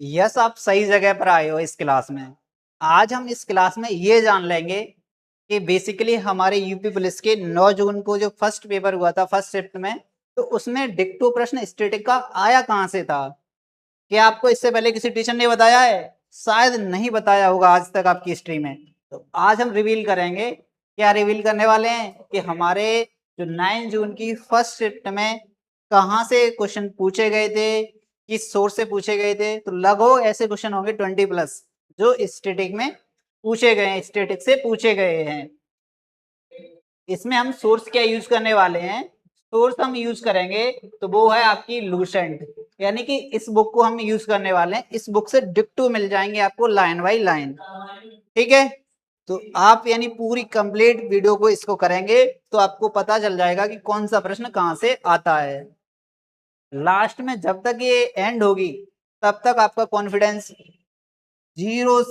Yes, आप सही जगह पर आए हो इस क्लास में। आज हम इस क्लास में ये जान लेंगे कि बेसिकली हमारे यूपी पुलिस के 9 जून को जो फर्स्ट पेपर हुआ था फर्स्ट शिफ्ट में, तो उसमें डिक्टो प्रश्न स्टैटिक का आया कहाँ से था। क्या आपको इससे पहले किसी टीचर ने बताया है? शायद नहीं बताया होगा आज तक आपकी हिस्ट्री में। तो आज हम रिवील करेंगे। क्या रिवील करने वाले हैं कि हमारे जो 9 जून की फर्स्ट शिफ्ट में कहाँ से क्वेश्चन पूछे गए थे, किस सोर्स से पूछे गए थे। तो लगभग ऐसे क्वेश्चन होंगे 20+ जो स्टैटिक में पूछे गए हैं, स्टैटिक से पूछे गए हैं। इसमें हम सोर्स क्या यूज करने वाले हैं? सोर्स हम यूज करेंगे तो वो है आपकी लूसेंट, यानी कि इस बुक को हम यूज करने वाले हैं। इस बुक से डिक्टो मिल जाएंगे आपको लाइन बाय लाइन। ठीक है, तो आप यानी पूरी कंप्लीट वीडियो को इसको करेंगे तो आपको पता चल जाएगा कि कौन सा प्रश्न कहां से आता है। लास्ट में जब तक ये एंड होगी तब तक आपका कॉन्फिडेंस जीरो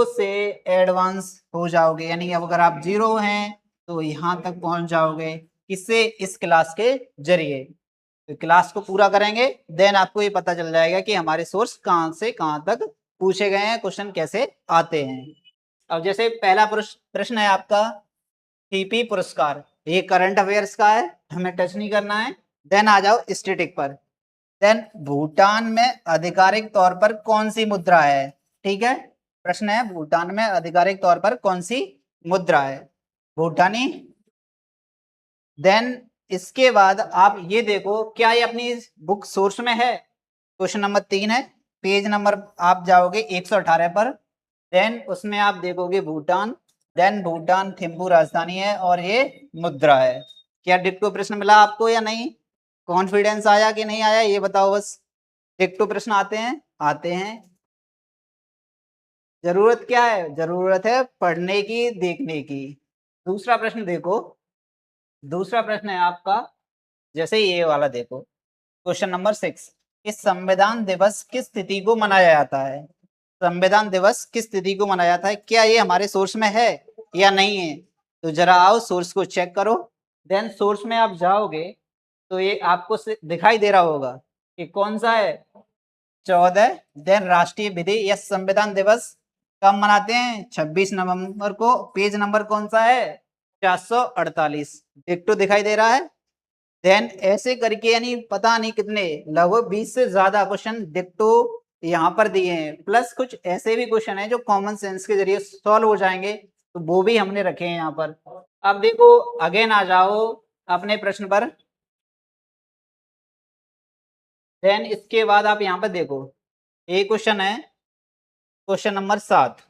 से एडवांस हो जाओगे, यानी अब अगर आप जीरो हैं तो यहां तक पहुंच जाओगे। किससे? इस क्लास के जरिए। तो क्लास को पूरा करेंगे देन आपको ये पता चल जाएगा कि हमारे सोर्स कहां से कहां तक पूछे गए हैं, क्वेश्चन कैसे आते हैं। अब जैसे पहला प्रश्न है आपका टीपी पुरस्कार, ये करंट अफेयर्स का है, हमें टच नहीं करना है। देन आ जाओ स्टैटिक पर। देन भूटान में आधिकारिक तौर पर कौन सी मुद्रा है? ठीक है, प्रश्न है भूटान में आधिकारिक तौर पर कौन सी मुद्रा है? भूटानी। देन इसके बाद आप ये देखो क्या ये अपनी बुक सोर्स में है। क्वेश्चन नंबर 3 है, पेज नंबर आप जाओगे 118 पर। देन उसमें आप देखोगे भूटान। देन भूटान थिम्पू राजधानी है और ये मुद्रा है। क्या डिक्टो प्रश्न मिला आपको या नहीं? कॉन्फिडेंस आया कि नहीं आया ये बताओ बस। डिक्टो प्रश्न आते हैं? आते हैं। जरूरत क्या है? जरूरत है पढ़ने की, देखने की। दूसरा प्रश्न देखो। दूसरा प्रश्न है आपका जैसे ये वाला देखो, क्वेश्चन नंबर 6। इस संविधान दिवस किस तिथि को मनाया जाता है? संविधान दिवस किस तिथि को मनाया जाता है? क्या ये हमारे सोर्स में है या नहीं है? तो जरा आओ सोर्स को चेक करो। देन सोर्स में आप जाओगे तो ये आपको दिखाई दे रहा होगा कि कौन सा है, 14। देन राष्ट्रीय विधि या संविधान दिवस कब मनाते हैं? 26 नवंबर को। पेज नंबर कौन सा है? 448। डिक्टो दिखाई दे रहा है। देन ऐसे करके यानी पता नहीं कितने, लगभग 20 से ज्यादा क्वेश्चन डिक्टो यहाँ पर दिए हैं, प्लस कुछ ऐसे भी क्वेश्चन है जो कॉमन सेंस के जरिए सॉल्व हो जाएंगे, तो वो भी हमने रखे हैं यहाँ पर। अब देखो अगेन आ जाओ अपने प्रश्न पर। देन इसके बाद आप यहाँ पर देखो, एक क्वेश्चन है क्वेश्चन नंबर 7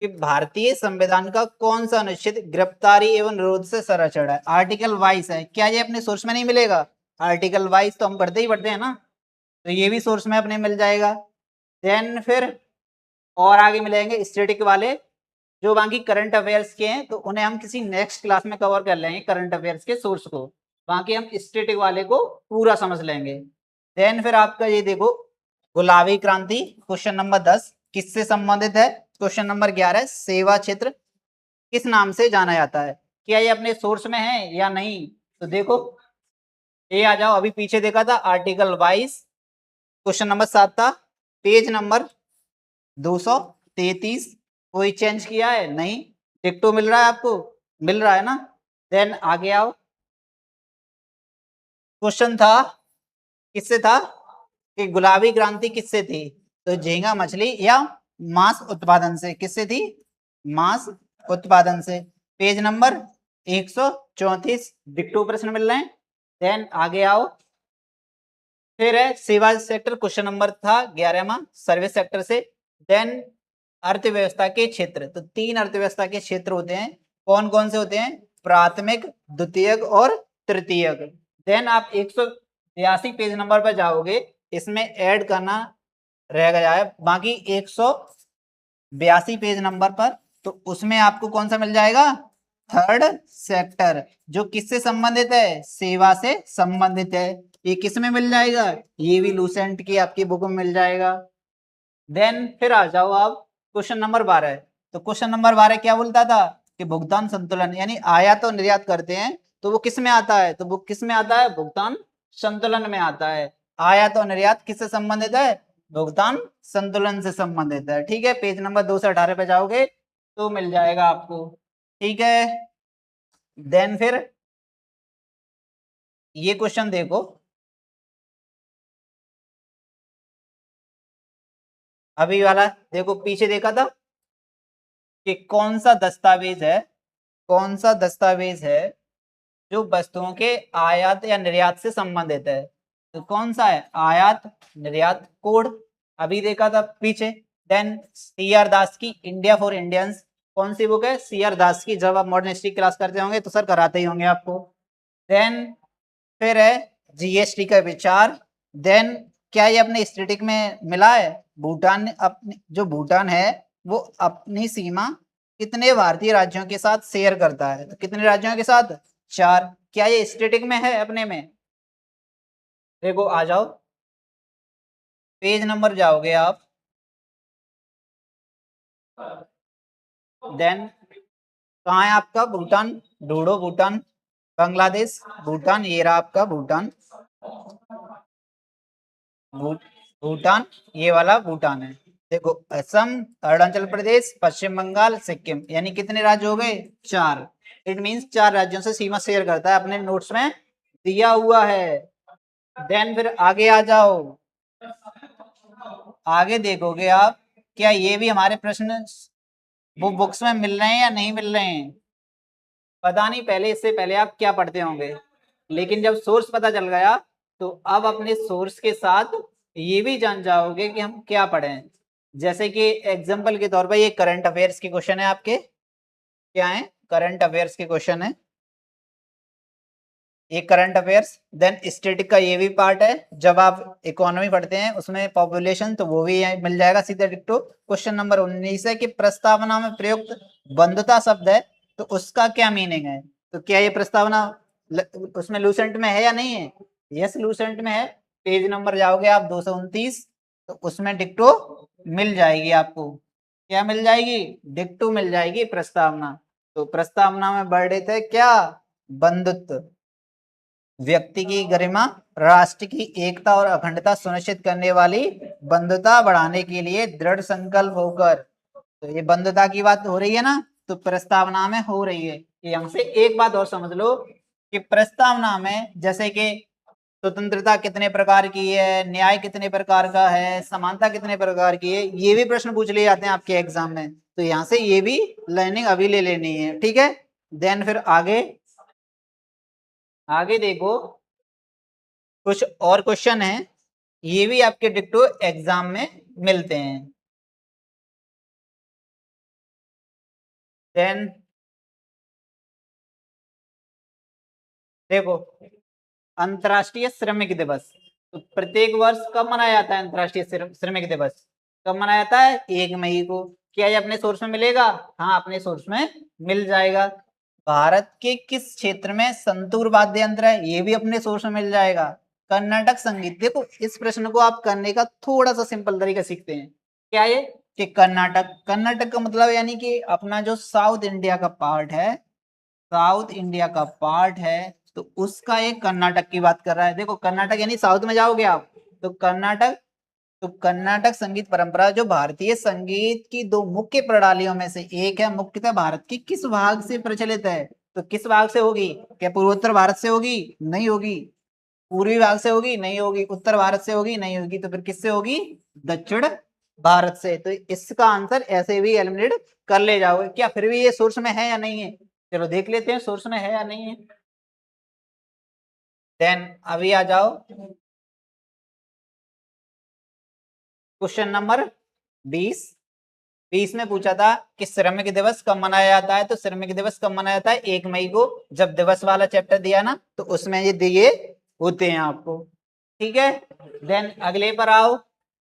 कि भारतीय संविधान का कौन सा अनुच्छेद गिरफ्तारी एवं निरोध से संरक्षण है? आर्टिकल वाइज है। क्या ये अपने सोर्स में नहीं मिलेगा? आर्टिकल वाइज तो हम पढ़ते ही पढ़ते हैं ना, तो ये भी सोर्स में अपने मिल जाएगा। देन फिर और आगे मिलेंगे स्टैटिक वाले, जो बाकी करंट अफेयर्स के हैं तो उन्हें हम किसी नेक्स्ट क्लास में कवर कर लेंगे, करंट अफेयर्स के सोर्स को। बाकी हम स्टैटिक वाले को पूरा समझ लेंगे। देन फिर आपका ये देखो गुलाबी क्रांति, क्वेश्चन नंबर 10 किससे संबंधित है? क्वेश्चन नंबर 11 सेवा क्षेत्र किस नाम से जाना जाता है? क्या ये अपने सोर्स में है या नहीं? तो देखो ये आ जाओ, अभी पीछे देखा था आर्टिकल वाइज, क्वेश्चन नंबर 7 था, पेज नंबर 233। कोई चेंज किया है? नहीं। डिक्टो मिल रहा है आपको? मिल रहा है ना। देन आगे आओ, क्वेश्चन था किससे था कि गुलाबी क्रांति किससे थी? तो झींगा मछली या मांस उत्पादन से। किससे थी? मांस उत्पादन से। पेज नंबर 134 डिक्टो प्रश्न मिल रहे हैं। देन आगे आओ, फिर है सेवा सेक्टर, क्वेश्चन नंबर था 11वां सर्विस सेक्टर से। देन अर्थव्यवस्था के क्षेत्र, तो 3 अर्थव्यवस्था के क्षेत्र होते हैं। कौन कौन से होते हैं? प्राथमिक, द्वितीयक और तृतीयक। देन आप 182 पेज नंबर पर जाओगे, इसमें ऐड करना रह गया है बाकी 182 पेज नंबर पर, तो उसमें आपको कौन सा मिल जाएगा? थर्ड सेक्टर, जो किससे संबंधित है? सेवा से संबंधित है। ये किस में मिल जाएगा? ये भी लूसेंट की आपकी बुक में मिल जाएगा। देन फिर आ जाओ आप क्वेश्चन नंबर 12। तो क्वेश्चन नंबर 12 क्या बोलता था कि भुगतान संतुलन, यानी आयात और निर्यात करते हैं तो वो किस में आता है? तो वो किस में आता है? भुगतान संतुलन में आता है। आयात और निर्यात किससे संबंधित है? भुगतान संतुलन से संबंधित है। ठीक है, पेज नंबर 2 से 18 पे जाओगे तो मिल जाएगा आपको। ठीक है, देन फिर ये क्वेश्चन देखो, अभी वाला देखो, पीछे देखा था कि कौन सा दस्तावेज है, कौन सा दस्तावेज है जो वस्तुओं के आयात या निर्यात से संबंधित है। तो कौन सा है, आयात निर्यात कोड, अभी देखा था पीछे। देन सी आर दास की इंडिया फॉर इंडियंस, कौन सी बुक है, सी आर दास की, जब आप मॉडर्न हिस्ट्री क्लास करते होंगे तो सर कराते ही होंगे आपको। देन फिर है जीएसटी का विचार। देन क्या ये अपने स्टेटिक में मिला है, भूटान अपनी जो भूटान है वो अपनी सीमा कितने भारतीय राज्यों के साथ शेयर करता है, तो कितने राज्यों के साथ, 4। क्या ये स्टेटिक में है अपने में, देखो आ जाओ, पेज नंबर जाओगे आप, देन कहाँ है आपका भूटान, ढूंढो भूटान, बांग्लादेश, भूटान, ये रहा आपका भूटान, भूटान, ये वाला भूटान है। देखो असम, अरुणाचल प्रदेश, पश्चिम बंगाल, सिक्किम, यानी कितने राज्य हो गए, 4। इट मींस 4 राज्यों से सीमा शेयर करता है, अपने नोट्स में दिया हुआ है। देन फिर आगे आ जाओ, आगे देखोगे आप, क्या ये भी हमारे प्रश्न वो बुक्स में मिल रहे हैं या नहीं मिल रहे हैं, पता नहीं, पहले इससे पहले आप क्या पढ़ते होंगे, लेकिन जब सोर्स पता चल गया तो अब अपने सोर्स के साथ ये भी जान जाओगे कि हम क्या पढ़े। जैसे कि एग्जांपल के तौर पर ये करंट अफेयर्स के क्वेश्चन है आपके, क्या है, करंट अफेयर्स के क्वेश्चन है, ये करंट अफेयर्स। देन स्टैटिक का ये भी पार्ट है, जब आप इकोनॉमी पढ़ते हैं उसमें पॉपुलेशन, तो वो भी मिल जाएगा सीधा डिक्टो। क्वेश्चन नंबर 19 है कि प्रस्तावना में प्रयुक्त बंधुता शब्द है तो उसका क्या मीनिंग है, तो क्या ये प्रस्तावना उसमें लूसेंट में है या नहीं है, यस लूसेंट में है। पेज नंबर जाओगे आप 229, तो उसमें डिक्टो मिल जाएगी आपको, क्या मिल जाएगी, डिक्टो मिल जाएगी प्रस्तावना। तो प्रस्तावना में वर्णित है क्या, बंधुत्व, व्यक्ति की गरिमा, राष्ट्र की एकता और अखंडता सुनिश्चित करने वाली बंधुता बढ़ाने के लिए दृढ़ संकल्प होकर, तो ये बंधुता की बात हो रही है ना, तो प्रस्तावना में हो रही है। ये हमसे एक बात और समझ लो कि प्रस्तावना में जैसे कि स्वतंत्रता कितने प्रकार की है, न्याय कितने प्रकार का है, समानता कितने प्रकार की है, ये भी प्रश्न पूछ लिए जाते हैं आपके एग्जाम में, तो यहाँ से ये भी लर्निंग अभी ले लेनी है। ठीक है, देन फिर आगे, आगे देखो कुछ और क्वेश्चन है, ये भी आपके डिक्टो एग्जाम में मिलते हैं। देन देखो अंतर्राष्ट्रीय श्रमिक दिवस, तो प्रत्येक वर्ष कब मनाया जाता है अंतर्राष्ट्रीय श्रमिक दिवस, कब मनाया जाता है, 1 मई को। क्या ये अपने सोर्स में मिलेगा, हाँ अपने सोर्स में मिल जाएगा। भारत के किस क्षेत्र में संतूर वाद्य यंत्र है, ये भी अपने सोर्स में मिल जाएगा। कर्नाटक संगीत, देखो इस प्रश्न को आप करने का थोड़ा सा सिंपल तरीका सीखते हैं, क्या ये कि कर्नाटक, कर्नाटक का मतलब यानी कि अपना जो साउथ इंडिया का पार्ट है, साउथ इंडिया का पार्ट है, तो उसका एक कर्नाटक की बात कर रहा है। देखो कर्नाटक यानी साउथ में जाओगे आप तो कर्नाटक, तो कर्नाटक संगीत परंपरा जो भारतीय संगीत की 2 मुख्य प्रणालियों में से एक है, मुख्यतः भारत के किस भाग से प्रचलित है, तो किस भाग से होगी, क्या पूर्वोत्तर भारत से होगी, नहीं होगी, पूर्वी भाग से होगी, नहीं होगी, उत्तर भारत से होगी, नहीं होगी, तो फिर किससे होगी, दक्षिण भारत से। तो इसका आंसर ऐसे भी एलिमिनेट कर ले जाओगे। क्या फिर भी ये सोर्स में है या नहीं है, चलो देख लेते हैं सोर्स में है या नहीं है। देन अभी आ जाओ क्वेश्चन नंबर 20, 20 में पूछा था कि श्रमिक दिवस कब मनाया जाता है, तो श्रमिक दिवस कब मनाया जाता है, 1 मई को, जब दिवस वाला चैप्टर दिया ना तो उसमें ये दिए होते हैं आपको। ठीक है, देन अगले पर आओ,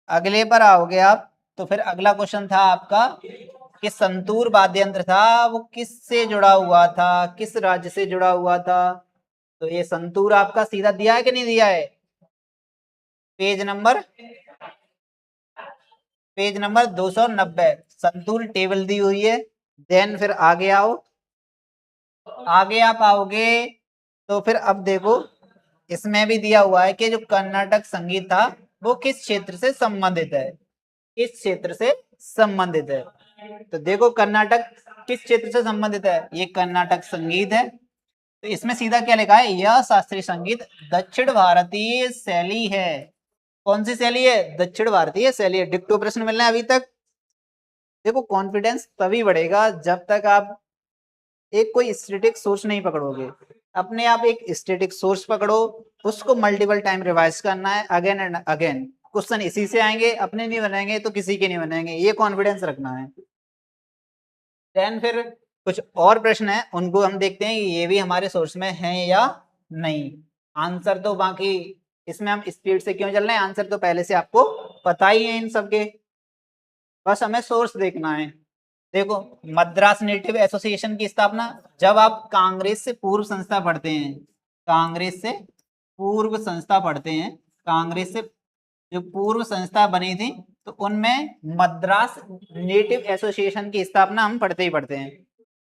अगले पर आओगे आप, तो फिर अगला क्वेश्चन था आपका कि संतूर वाद्य यंत्र था वो किससे जुड़ा हुआ था, किस राज्य से जुड़ा हुआ था, तो ये संतूर आपका सीधा दिया है कि नहीं दिया है, पेज नंबर, पेज नंबर 290 संतूर टेबल दी हुई है। देन फिर आगे आओ, आगे आप आओगे तो फिर अब देखो इसमें भी दिया हुआ है कि जो कर्नाटक संगीत था वो किस क्षेत्र से संबंधित है, किस क्षेत्र से संबंधित है। तो देखो कर्नाटक किस क्षेत्र से संबंधित है, ये कर्नाटक संगीत है। तो इसमें सीधा क्या लिखा है, यह शास्त्रीय संगीत दक्षिण भारतीय शैली है। कौन सी शैली है, दक्षिण भारतीय शैली है। डिक्टो प्रश्न मिलना है अभी तक। देखो कॉन्फिडेंस तभी बढ़ेगा जब तक आप एक कोई स्टैटिक सोर्स नहीं पकड़ोगे। अपने आप एक स्टैटिक सोर्स पकड़ो, उसको मल्टीपल टाइम रिवाइज करना है, अगेन एंड अगेन। क्वेश्चन इसी से आएंगे, अपने नहीं बनेंगे तो किसी के नहीं बनेंगे, ये कॉन्फिडेंस रखना है। देन फिर कुछ और प्रश्न है, उनको हम देखते हैं कि ये भी हमारे सोर्स में है या नहीं। आंसर तो बाकी इसमें हम स्पीड से क्यों चल रहे हैं, आंसर तो पहले से आपको पता ही है इन सबके, बस हमें सोर्स देखना है। देखो मद्रास नेटिव एसोसिएशन की स्थापना, जब आप कांग्रेस से पूर्व संस्था पढ़ते हैं, कांग्रेस से पूर्व संस्था पढ़ते हैं, कांग्रेस से जो पूर्व संस्था बनी थी तो उनमें मद्रास नेटिव एसोसिएशन की स्थापना हम पढ़ते ही पढ़ते हैं।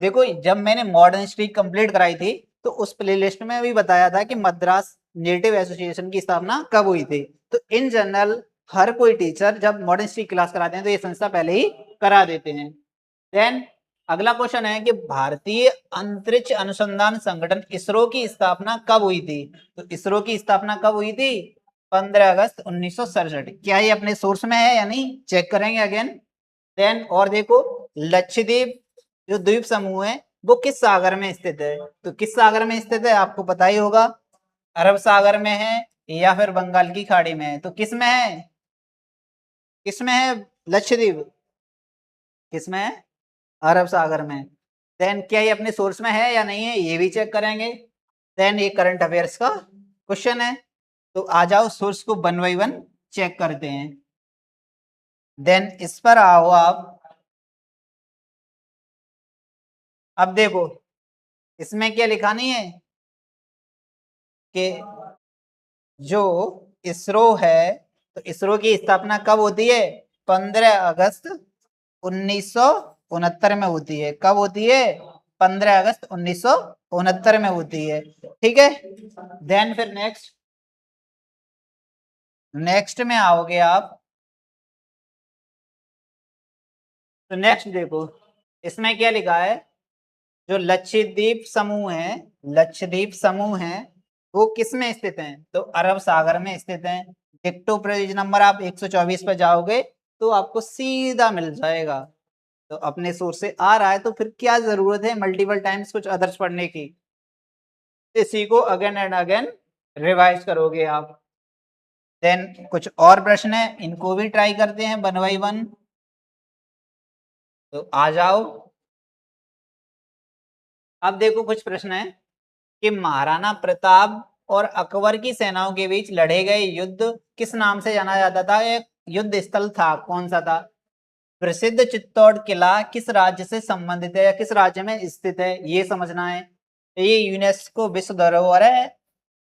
देखो जब मैंने मॉडर्न हिस्ट्री कंप्लीट कराई थी तो उस प्लेलिस्ट में भी बताया था कि मद्रास नेटिव एसोसिएशन की स्थापना कब हुई थी। तो इन जनरल हर कोई टीचर जब मॉडर्न हिस्ट्री क्लास कराते हैं तो ये संस्था पहले ही करा देते हैं। देन अगला क्वेश्चन है कि भारतीय अंतरिक्ष अनुसंधान संगठन इसरो की स्थापना कब हुई थी। तो इसरो की स्थापना कब हुई थी, 15 अगस्त 1967। क्या ये अपने सोर्स में है या नहीं, चेक करेंगे अगेन। देन और देखो लक्षद्वीप जो द्वीप समूह है वो किस सागर में स्थित है। तो किस सागर में स्थित है आपको पता ही होगा, अरब सागर में है या फिर बंगाल की खाड़ी में है। तो किस में है, किस में है लक्षद्वीप, किस में है, अरब सागर में। देन क्या ये अपने सोर्स में है या नहीं है, ये भी चेक करेंगे। देन ये करंट अफेयर्स का क्वेश्चन है, तो आ जाओ सोर्स को वन बाई वन चेक करते हैं। देन इस पर आओ आप। अब देखो इसमें क्या लिखा नहीं है कि जो इसरो है तो इसरो की स्थापना कब होती है, 15 अगस्त 1969 में होती है। कब होती है, 15 अगस्त 1969 में होती है। ठीक है। देन फिर नेक्स्ट में आओगे आप। तो नेक्स्ट देखो इसमें क्या लिखा है, जो लक्षद्वीप समूह है, लक्षद्वीप समूह है वो किस में स्थित है, तो अरब सागर में स्थित है। डिक्टो पेज नंबर आप 124 पर जाओगे तो आपको सीधा मिल जाएगा। तो अपने सोर्स से आ रहा है तो फिर क्या जरूरत है मल्टीपल टाइम्स कुछ अदर्स पढ़ने की, इसी को अगेन एंड अगेन रिवाइज करोगे आप। देन कुछ और प्रश्न है, इनको भी ट्राई करते हैं वन बाई वन। तो आ जाओ। अब देखो कुछ प्रश्न है कि महाराणा प्रताप और अकबर की सेनाओं के बीच लड़े गए युद्ध किस नाम से जाना जाता था, एक युद्ध स्थल था, कौन सा था। प्रसिद्ध चित्तौड़ किला किस राज्य से संबंधित है या किस राज्य में स्थित है, ये समझना है। ये यूनेस्को विश्व धरोहर है।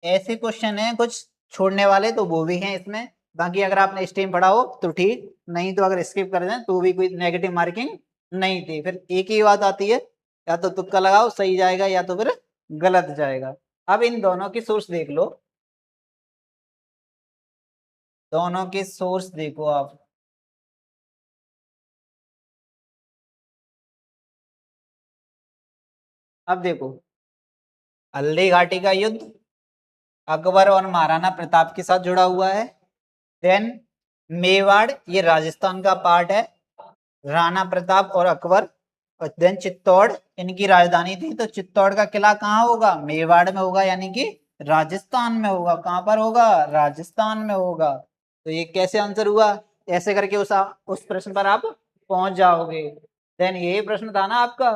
ऐसे क्वेश्चन है कुछ छोड़ने वाले तो वो भी हैं इसमें, बाकी अगर आपने स्ट्रीम पढ़ा हो तो ठीक, नहीं तो अगर स्किप कर दें तो भी कोई नेगेटिव मार्किंग नहीं थी। फिर एक ही बात आती है, या तो तुक्का लगाओ सही जाएगा या तो फिर गलत जाएगा। अब इन दोनों की सोर्स देख लो, दोनों के सोर्स देखो आप। अब देखो हल्दी घाटी का युद्ध अकबर और महाराणा प्रताप के साथ जुड़ा हुआ है। देन मेवाड़ ये राजस्थान का पार्ट है, राणा प्रताप और अकबर। और देन चित्तौड़ इनकी राजधानी थी, तो चित्तौड़ का किला कहाँ होगा, मेवाड़ में होगा, यानी कि राजस्थान में होगा। कहाँ पर होगा, राजस्थान में होगा। तो ये कैसे आंसर हुआ, ऐसे करके उस प्रश्न पर आप पहुंच जाओगे। देन यही प्रश्न था ना आपका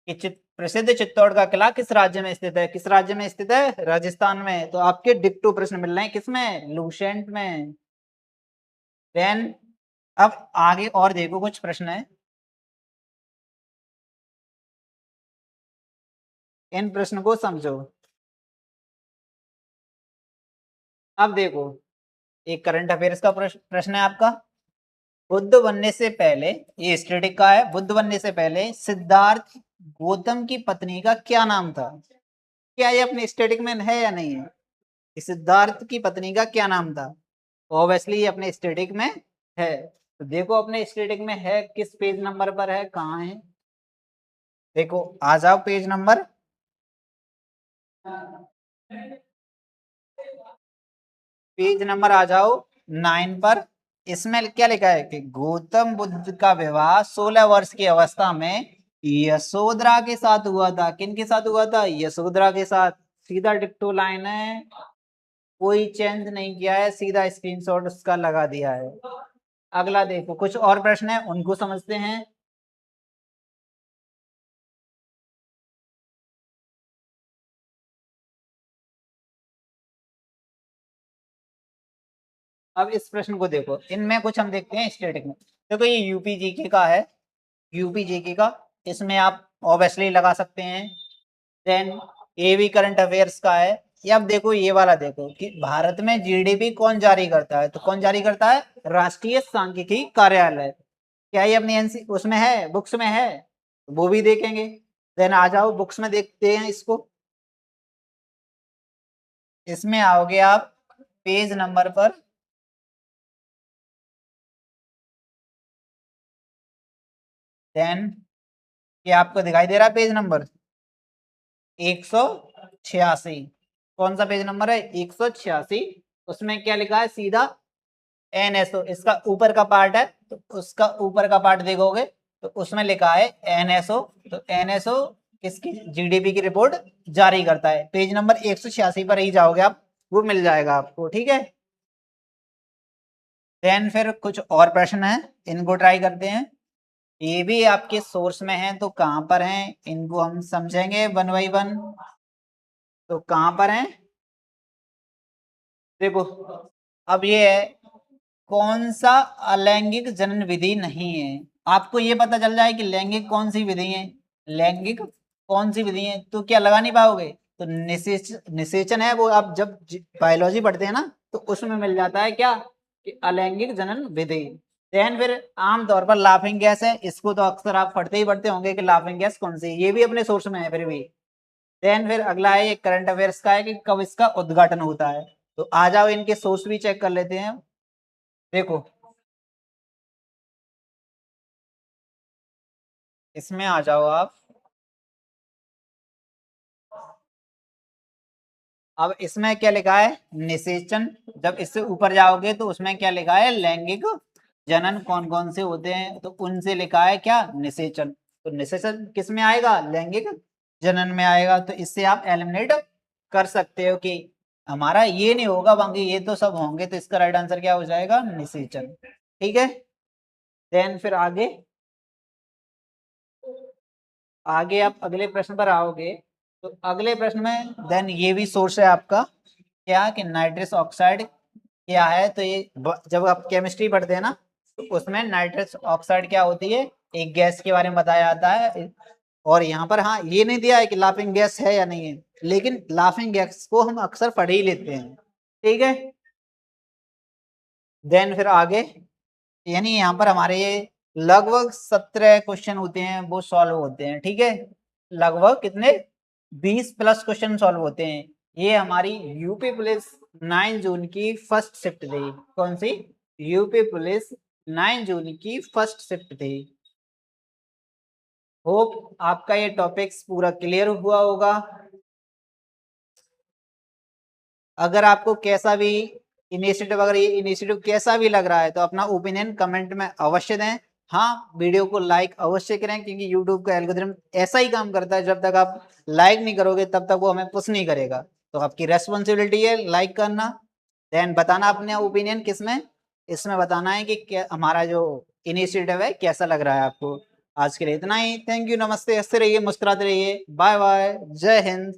कि प्रसिद्ध चित्तौड़ का किला किस राज्य में स्थित है, किस राज्य में स्थित है, राजस्थान में। तो आपके डिक्टो प्रश्न मिल रहे हैं किसमें, लूसेंट में। देन अब आगे और देखो कुछ प्रश्न है, इन प्रश्न को समझो। अब देखो एक करंट अफेयर्स का प्रश्न है आपका, बुद्ध बनने से पहले, ये स्टैटिक का है, बुद्ध बनने से पहले सिद्धार्थ गौतम की पत्नी का क्या नाम था। क्या ये अपने स्टैटिक में है या नहीं है, सिद्धार्थ की पत्नी का क्या नाम था? ऑब्वियसली अपने स्टैटिक में है, तो देखो अपने स्टैटिक में है, किस पेज नंबर पर है, कहाँ है? देखो आ जाओ पेज नंबर, पेज नंबर आ जाओ 9 पर। इसमें क्या लिखा है कि गौतम बुद्ध का विवाह 16 वर्ष की अवस्था में यशोधरा के साथ हुआ था। किन के साथ हुआ था? यशोधरा के साथ। सीधा डिक्टो लाइन है, कोई चेंज नहीं किया है, सीधा स्क्रीनशॉट उसका लगा दिया है। अगला देखो, कुछ और प्रश्न है उनको समझते हैं। अब इस प्रश्न को देखो, इनमें कुछ हम देखते हैं स्टैटिक में। देखो ये यूपी जीके का है, यूपी जीके का, इसमें आप ऑब्वियसली लगा सकते हैं। देन ये भी करंट अफेयर्स का है। ये अब देखो, ये वाला देखो कि भारत में जीडीपी कौन जारी करता है, तो कौन जारी करता है? राष्ट्रीय सांख्यिकी कार्यालय। क्या ये अपनी एनसी उसमें है, बुक्स में है? वो भी देखेंगे। देन आ जाओ बुक्स में देखते हैं इसको। इसमें आओगे आप पेज नंबर पर, देन ये आपको दिखाई दे रहा है पेज नंबर 186। कौन सा पेज नंबर है? 186। उसमें क्या लिखा है? सीधा एनएसओ, इसका ऊपर का पार्ट है, तो उसका ऊपर का पार्ट देखोगे तो उसमें लिखा है एनएसओ। तो एनएसओ किसकी जीडीपी की रिपोर्ट जारी करता है? पेज नंबर 186 पर ही जाओगे आप, वो मिल जाएगा आपको, ठीक है। देन फिर कुछ और प्रश्न है, इनको ट्राई करते हैं। ये भी आपके सोर्स में है, तो कहां पर हैं इनको हम समझेंगे वन बाई वन। तो कहां पर हैं? देखो अब ये है, कौन सा अलैंगिक जनन विधि नहीं है? आपको ये पता चल जाए कि लैंगिक कौन सी विधि है, लैंगिक कौन सी विधि है, तो क्या लगा नहीं पाओगे? तो निषेचन है, वो आप जब बायोलॉजी पढ़ते हैं ना, तो उसमें मिल जाता है क्या कि अलैंगिक जनन विधि। देन फिर आमतौर पर लाफिंग गैस है, इसको तो अक्सर आप पढ़ते ही पढ़ते होंगे कि लाफिंग गैस कौन सी है, ये भी अपने सोर्स में है फिर भी। देन फिर अगला है, ये करंट अफेयर्स का है कि कब इसका उद्घाटन होता है। तो आ जाओ इनके सोर्स भी चेक कर लेते हैं। देखो इसमें आ जाओ आप, अब इसमें क्या लिखा है? निषेचन। जब इससे ऊपर जाओगे तो उसमें क्या लिखा है? लैंगिक जनन कौन कौन से होते हैं, तो उनसे लिखा है क्या? निषेचन। तो निषेचन किस में आएगा? लैंगिक जनन में आएगा। तो इससे आप एलिमिनेट कर सकते हो कि हमारा ये नहीं होगा, बाकी ये तो सब होंगे, तो इसका राइट आंसर क्या हो जाएगा? निषेचन, ठीक है। देन फिर आगे, आगे आप अगले प्रश्न पर आओगे, तो अगले प्रश्न में देन ये भी सोर्स है आपका, क्या कि नाइट्रस ऑक्साइड क्या है? तो ये जब आप केमिस्ट्री पढ़ते हैं ना, तो उसमें नाइट्रस ऑक्साइड क्या होती है, एक गैस के बारे में बताया जाता है। और यहाँ पर हाँ ये नहीं दिया है कि लाफिंग गैस है या नहीं है, लेकिन लाफिंग गैस को हम अक्सर पढ़ ही लेते हैं, ठीक है। देन फिर आगे, यानी यहाँ पर हमारे ये लगभग 17 क्वेश्चन होते हैं वो सॉल्व होते हैं, ठीक है। लगभग कितने? 20 प्लस क्वेश्चन सॉल्व होते हैं। ये हमारी यूपी पुलिस 9 जून की फर्स्ट शिफ्ट थी। कौन सी? यूपी पुलिस 9 जून की फर्स्ट शिफ्ट थी। होप आपका ये टॉपिक्स पूरा क्लियर हुआ होगा। अगर आपको कैसा भी इनिशिएटिव, अगर ये इनिशिएटिव कैसा भी लग रहा है, तो अपना ओपिनियन कमेंट में अवश्य दें। हाँ, वीडियो को लाइक अवश्य करें, क्योंकि यूट्यूब का एल्गोरिथम ऐसा ही काम करता है, जब तक आप लाइक नहीं करोगे तब तक वो हमें पुश नहीं करेगा। तो आपकी रेस्पॉन्सिबिलिटी है लाइक करना, देन बताना अपने ओपिनियन किसमें, इसमें बताना है कि क्या हमारा जो इनिशिएटिव है कैसा लग रहा है आपको। आज के लिए इतना ही, थैंक यू, नमस्ते, हंसते रहिए, मुस्कुराते रहिए, बाय बाय, जय हिंद।